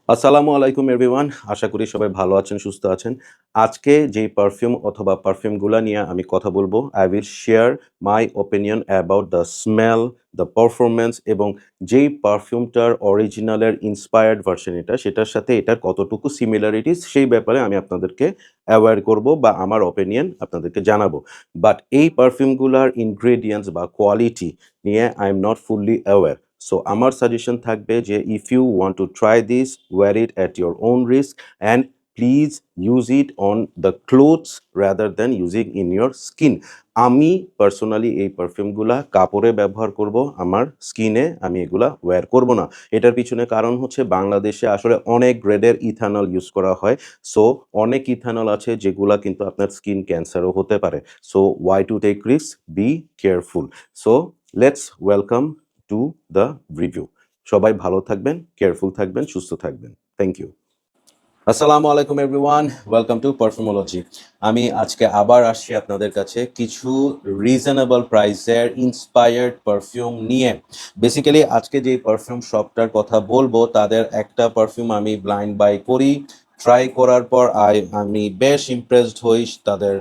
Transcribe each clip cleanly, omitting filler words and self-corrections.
আসসালামু আলাইকুম এভরিওয়ান। আশা করি সবাই ভালো আছেন, সুস্থ আছেন। আজকে যেই পারফিউম অথবা পারফিউমগুলা নিয়ে আমি কথা বলবো, I will share my opinion about the smell, the performance এবং যেই পারফিউমটার অরিজিনালের ইন্সপায়ার্ড ভার্শন সেটার সাথে এটার কতটুকু সিমিলারিটিস সেই ব্যাপারে আমি আপনাদেরকে অ্যাওয়্যার করব বা আমার ওপিনিয়ন আপনাদেরকে জানাবো। বাট এই পারফিউমগুলার ইনগ্রেডিয়েন্টস বা কোয়ালিটি নিয়ে I am not fully aware. So আমার সাজেশন থাকবে যে if you want to try this, wear it at your own risk and please use it on the clothes rather than using in your skin. আমি personally এই পারফিউমগুলা কাপড়ে ব্যবহার করব, আমার স্কিনে আমি এগুলা ওয়্যার করব না। এটার পিছনে কারণ হচ্ছে বাংলাদেশে আসলে অনেক গ্রেডের ইথানল ইউজ করা হয়। সো অনেক ইথানল আছে যেগুলা কিন্তু আপনার স্কিন ক্যান্সারও হতে পারে। So why to take risk, be careful. So let's welcome to the review. সবাই ভালো থাকবেন, কেয়ারফুল থাকবেন, সুস্থ থাকবেন। Thank you. আসসালামু আলাইকুম এভরিওয়ান, ওয়েলকাম টু পারফিউমোলজি। আমি আজকে আবার আসছি আপনাদের কাছে কিছু রিজনেবল প্রাইসের ইন্সপায়ার্ড পারফিউম নিয়ে। বেসিক্যালি আজকে যে পারফিউম শপটার কথা বলবো তাদের একটা পারফিউম আমি ব্লাইন্ড বাই করি। ট্রাই করার পর আমি বেশ ইমপ্রেসড হই তাদের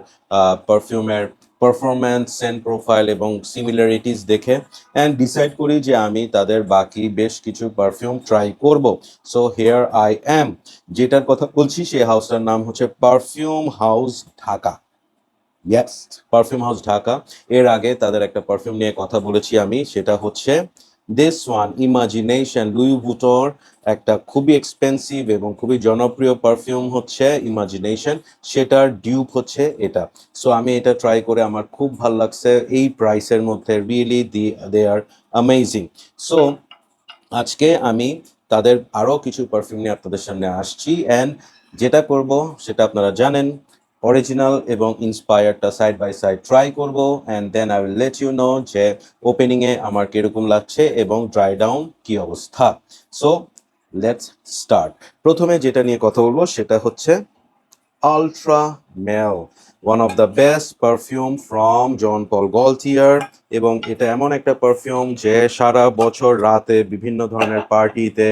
পারফিউমের পারফরম্যান্স, সেন্ট প্রোফাইল এবং সিমিলারিটিস দেখে, অ্যান্ড ডিসাইড করি যে আমি তাদের বাকি বেশ কিছু পারফিউম ট্রাই করব। So here I am. যেটার কথা বলছি সেই হাউসটার নাম হচ্ছে perfume house Dhaka. Yes, perfume house Dhaka. এর আগে তাদের একটা পারফিউম নিয়ে কথা বলেছি আমি, সেটা হচ্ছে দিস ওয়ান ইমাজিনেশন, লুই ভুটর একটা খুবই এক্সপেন্সিভ এবং খুবই জনপ্রিয় পারফিউম হচ্ছে ইমাজিনেশন, সেটার ডিউপ হচ্ছে এটা। সো আমি এটা ট্রাই করে আমার খুব ভালো লাগছে এই প্রাইসের মধ্যে, really they are amazing. So আজকে আমি তাদের আরও কিছু পারফিউম নিয়ে আপনাদের সামনে আসছি, অ্যান্ড যেটা করব সেটা আপনারা জানেন, অরিজিনাল এবং ইন্সপায়ারটা সাইড বাই সাইড ট্রাই করব, and then I will let you know যে ওপেনিংয়ে আমার কিরকম লাগছে এবং ড্রাই ডাউন কি অবস্থা। So let's start. প্রথমে যেটা নিয়ে কথা বলবো সেটা হচ্ছে ultra male, one of the best perfume from Jean Paul Gaultier. এবং এটা এমন একটা পারফিউম যে সারা বছর রাতে বিভিন্ন ধরনের পার্টিতে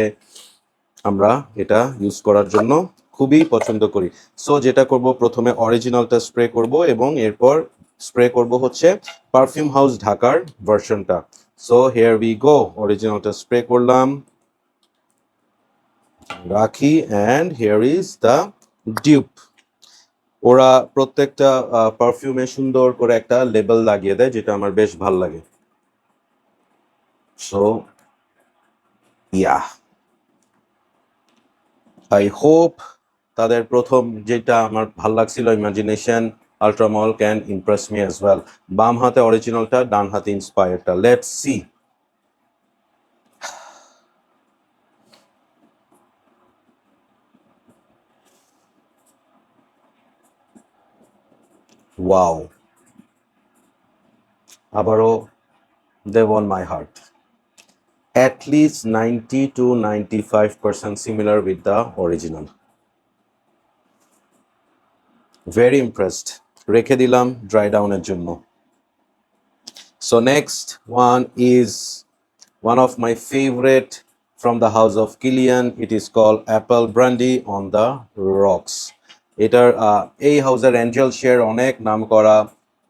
আমরা এটা ইউজ করার জন্য খুবই পছন্দ করি। সো যেটা করব, প্রথমে অরিজিনালটা স্প্রে করব এবং এরপর স্প্রে করব হচ্ছে পারফিউম হাউস ঢাকার ভার্সনটা। সো হিয়ার উই গো, অরিজিনালটা স্প্রে করলাম, রাখি, and here is the dupe. ওরা প্রত্যেকটা পারফিউমে সুন্দর করে একটা লেবেল লাগিয়ে দেয়, যেটা আমার বেশ ভাল লাগে। সো ইয়া, আই হোপ তাদের প্রথম যেটা আমার ভাল লাগছিল imagination ultra male can impress me as well. বাম হাতে অরিজিনালটা, ডান হাতে ইন্সপায়ারটা। Let's see. ওয়াও, আবারও they won my heart. At least 90 to 95% similar with the original. Very impressed. রেখে দিলাম ড্রাই ডাউনের জন্য। So next one is one of my favorite from the house of Kilian. It is called Apple Brandy on the Rocks. এটার এই হাউসের Angel share অনেক নাম করা,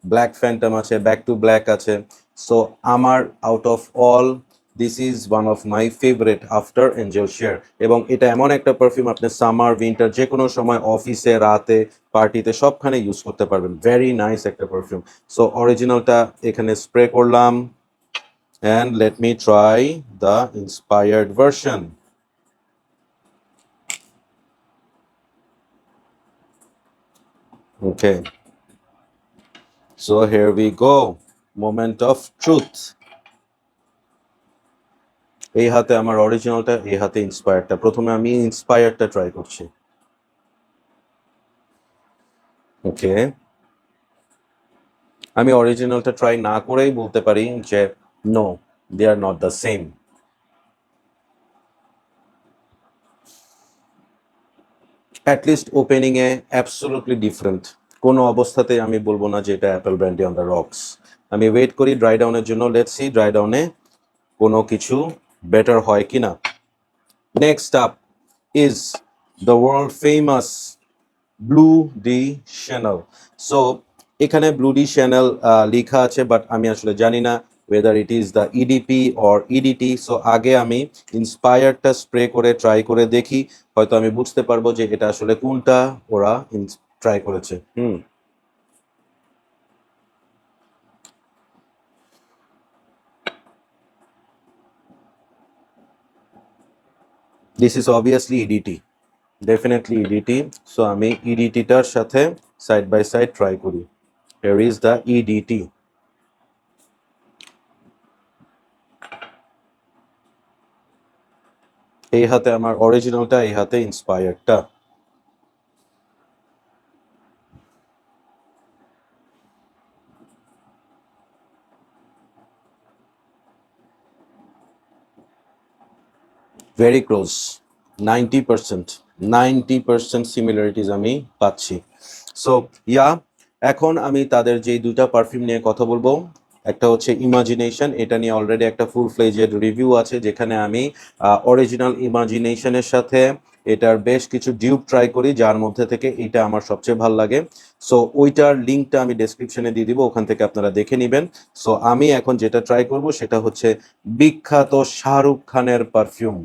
ব্ল্যাক ফ্যান্টম আছে, ব্যাক টু ব্ল্যাক আছে। সো আমার out of all this is one of my favourite after Angel share. এবং এটা এমন একটা পারফিউম আপনি সামার উইন্টার যে কোনো সময় অফিসে, রাতে, পার্টিতে সবখানে ইউজ করতে পারবেন। ভেরি নাইস একটা পারফিউম। সো অরিজিনালটা এখানে স্প্রে করলাম, and let me try the inspired version. Okay, so here we go, moment of truth. এই হাতে আমার অরিজিনালটা, এই হাতে ইন্সপায়ারটা। প্রথমে আমি ইন্সপায়ারটা ট্রাই করছি। ওকে, আমি অরিজিনালটা ট্রাই না করেই বলতে পারি যে no, they are not the same. At least ওপেনিংয়ে অ্যাবসোলুটলি ডিফারেন্ট। কোনো অবস্থাতে আমি বলবো না যে এটা apple brandy on the rocks. আমি ওয়েট করি ড্রাই ডাউনের জন্য। লেটস সি ড্রাই ডাউনে কোনো কিছু বেটার হয় কিনা। Next up, is the world famous blue de channel. So এখানে ব্লু ডি শ্যানেল লেখা আছে, বাট আমি আসলে জানি না whether it is the EDP or EDT। So আগে আমি ইন্সপায়ারটা স্প্রে করে ট্রাই করে দেখি, হয়তো আমি বুঝতে পারবো যে এটা আসলে কোনটা ওরা ট্রাই করেছে। This is obviously ইডিটি, definitely ইডিটি। So আমি ইডিটিটার সাথে সাইড বাই সাইড ট্রাই করি। Here is the ইডিটি। এই হাতে আমার অরিজিনালটা, এই হাতে ইন্সপায়ারটা। ভেরি ক্লোজ, 90%, 90% সিমিলারিটিস আমি পাচ্ছি। সো ইয়া, এখন আমি তাদের যেই দুইটা পারফিউম নিয়ে কথা বলবো, একটা হচ্ছে ইমাজিনেশন। এটা নিয়ে অলরেডি একটা ফুল ফ্লেজেড রিভিউ আছে, যেখানে আমি অরিজিনাল ইমাজিনেশনের সাথে এটার বেশ কিছু ডিউপ ট্রাই করি, যার মধ্যে থেকে এটা আমার সবচেয়ে ভালো লাগে। সো ওইটার লিঙ্কটা আমি ডেসক্রিপশনে দিয়ে দিব, ওখান থেকে আপনারা দেখে নেবেন। সো আমি এখন যেটা ট্রাই করব সেটা হচ্ছে বিখ্যাত শাহরুখ খানের পারফিউম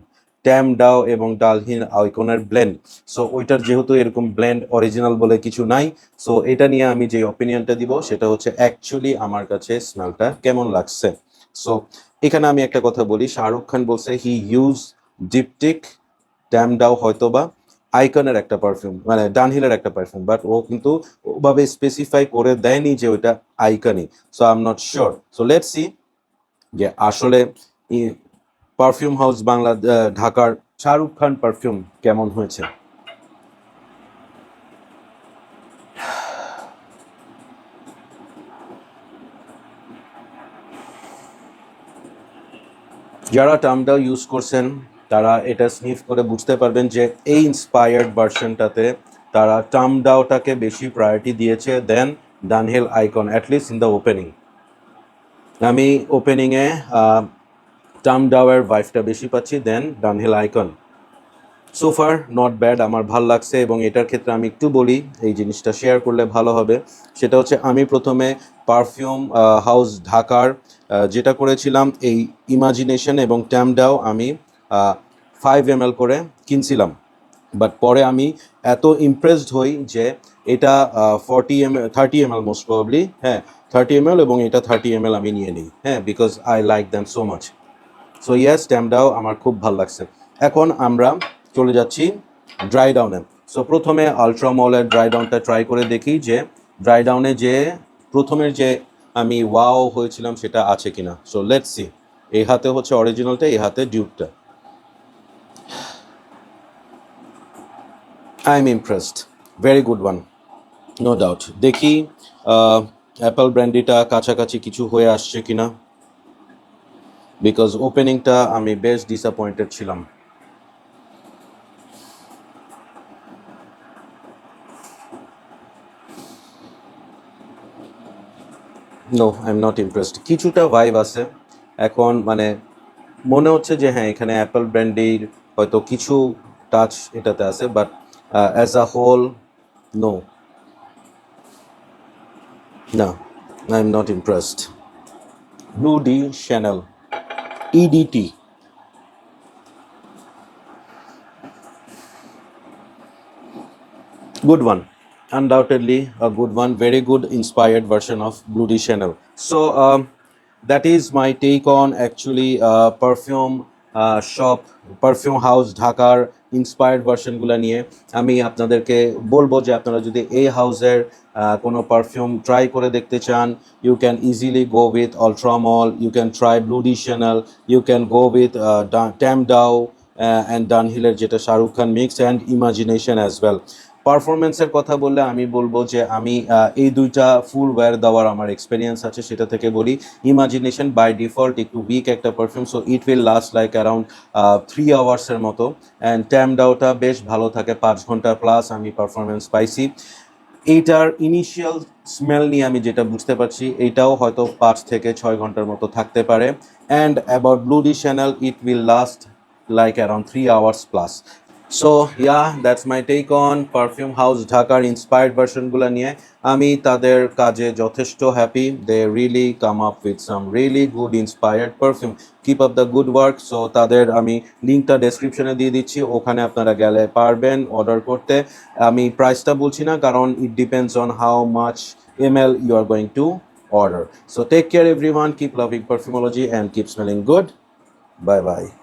ট্যাম ডাও এবং ডালহিন আইকনের ব্লেন্ড। সো ওইটার যেহেতু এরকম ব্লেন্ড অরিজিনাল বলে কিছু নাই, সো এটা নিয়ে আমি যে অপিনিয়নটা দিব সেটা হচ্ছে অ্যাকচুয়ালি আমার কাছে স্মেলটা কেমন লাগছে। সো এখানে আমি একটা কথা বলি, শাহরুখ খান বলছে হি ইউজ ডিপটিক ট্যাম ডাও হয়তোবা আইকনের একটা পারফিউম, মানে ডানহিলের একটা পারফিউম, বাট ও কিন্তু ওভাবে স্পেসিফাই করে দেয়নি যে ওইটা আইকনই। So I am not sure. So let's see যে আসলে পারফিউম হাউস বাংলা ঢাকার শাহরুখ খান পারফিউম কেমন হয়েছে। যারা টার্মটা ইউজ করছেন তারা এটা স্নিফ করে বুঝতে পারবেন যে এই ইন্সপায়ার্ড ভার্সনটাতে তারা টার্মডাওটাকে বেশি প্রায়োরিটি দিয়েছে then Dunhill Icon, at least in the opening. আমি ওপেনিংয়ে টার্মডাওয়ের ভাইফটা বেশি পাচ্ছি then Dunhill Icon. So far not bad, আমার ভাল লাগছে। এবং এটার ক্ষেত্রে আমি একটু বলি, এই জিনিসটা শেয়ার করলে ভালো হবে। সেটা হচ্ছে আমি প্রথমে পারফিউম হাউস ঢাকার যেটা করেছিলাম, এই ইমাজিনেশন এবং ট্যামডাও আমি 5 ml করে কিনছিলাম, বাট পরে আমি এত ইমপ্রেসড হই যে এটা 40 ml 30 ml মোস্ট প্রবাবলি, হ্যাঁ 30 ml, এবং এটা 30 ml আমি নিয়ে নিই, হ্যাঁ, because I like them so much. So yes, Tam Dao আমার খুব ভালো লাগছে। এখন আমরা চলে যাচ্ছি ড্রাই ডাউনে। সো প্রথমে আলট্রামলের ড্রাই ডাউনটা ট্রাই করে দেখি যে ড্রাই ডাউনে যে প্রথমের যে আমি ওয়াও হয়েছিলাম সেটা আছে কিনা। So let's see. এই হাতে হচ্ছে অরিজিনালটা, এই হাতে ডিউকটা। I am impressed, very good one, no doubt. দেখি অ্যাপল ব্র্যান্ডিটা কাছাকাছি কিছু হয়ে আসছে কিনা, বিকজ ওপেনিংটা আমি বেশ ডিসঅ্যাপয়েন্টেড ছিলাম। No, I am not impressed. কিছুটা ভাইব আছে এখন, মানে মনে হচ্ছে যে হ্যাঁ এখানে অ্যাপল ব্র্যান্ডির হয়তো কিছু টাচ এটাতে আছে, but as a whole no, না, I am not impressed. Bleu de Chanel EDT, good one, undoubtedly a good one, very good inspired version of Bloody Chanel. So that is my take on actually perfume shop, perfume house ঢাকার inspired ভার্সনগুলো নিয়ে। আমি আপনাদেরকে বলবো যে আপনারা যদি এই হাউসের কোনো পারফিউম ট্রাই করে দেখতে চান, you can easily go with ultra male, you can try Bleu de Chanel, you can go with Tam Dao and ডানহিলের যেটা Shahrukh Khan mix, and imagination as well. পারফরমেন্সের কথা বললে আমি বলবো যে আমি এই দুইটা ফুল ওয়্যার দেওয়ার আমার এক্সপিরিয়েন্স আছে, সেটা থেকে বলি ইমাজিনেশন বাই ডিফল্ট একটু উইক একটা perfume, so it will last like around 3 আওয়ার্সের মতো। অ্যান্ড ট্যামডাওটা বেশ ভালো থাকে, 5 ঘন্টা প্লাস আমি পারফরমেন্স পাইছি। এইটার ইনিশিয়াল স্মেল নিয়ে আমি যেটা বুঝতে পারছি, এইটাও হয়তো 5 থেকে 6 ঘন্টার মতো থাকতে পারে। And about Bleu de Chanel, it will last like around 3 hours plus. So yeah that's my take on perfume house ঢাকার ইন্সপায়ার্ড ভার্সনগুলো নিয়ে। আমি তাদের কাজে যথেষ্ট happy. They really come up with some really good inspired perfume. Keep up the good work. So তাদের আমি লিঙ্কটা ডেসক্রিপশনে দিয়ে দিচ্ছি, ওখানে আপনারা গেলে পারবেন অর্ডার করতে। আমি প্রাইসটা বলছি না, কারণ it depends on how much ml you are going to order. So take care everyone, keep loving perfumology and keep smelling good. Bye bye.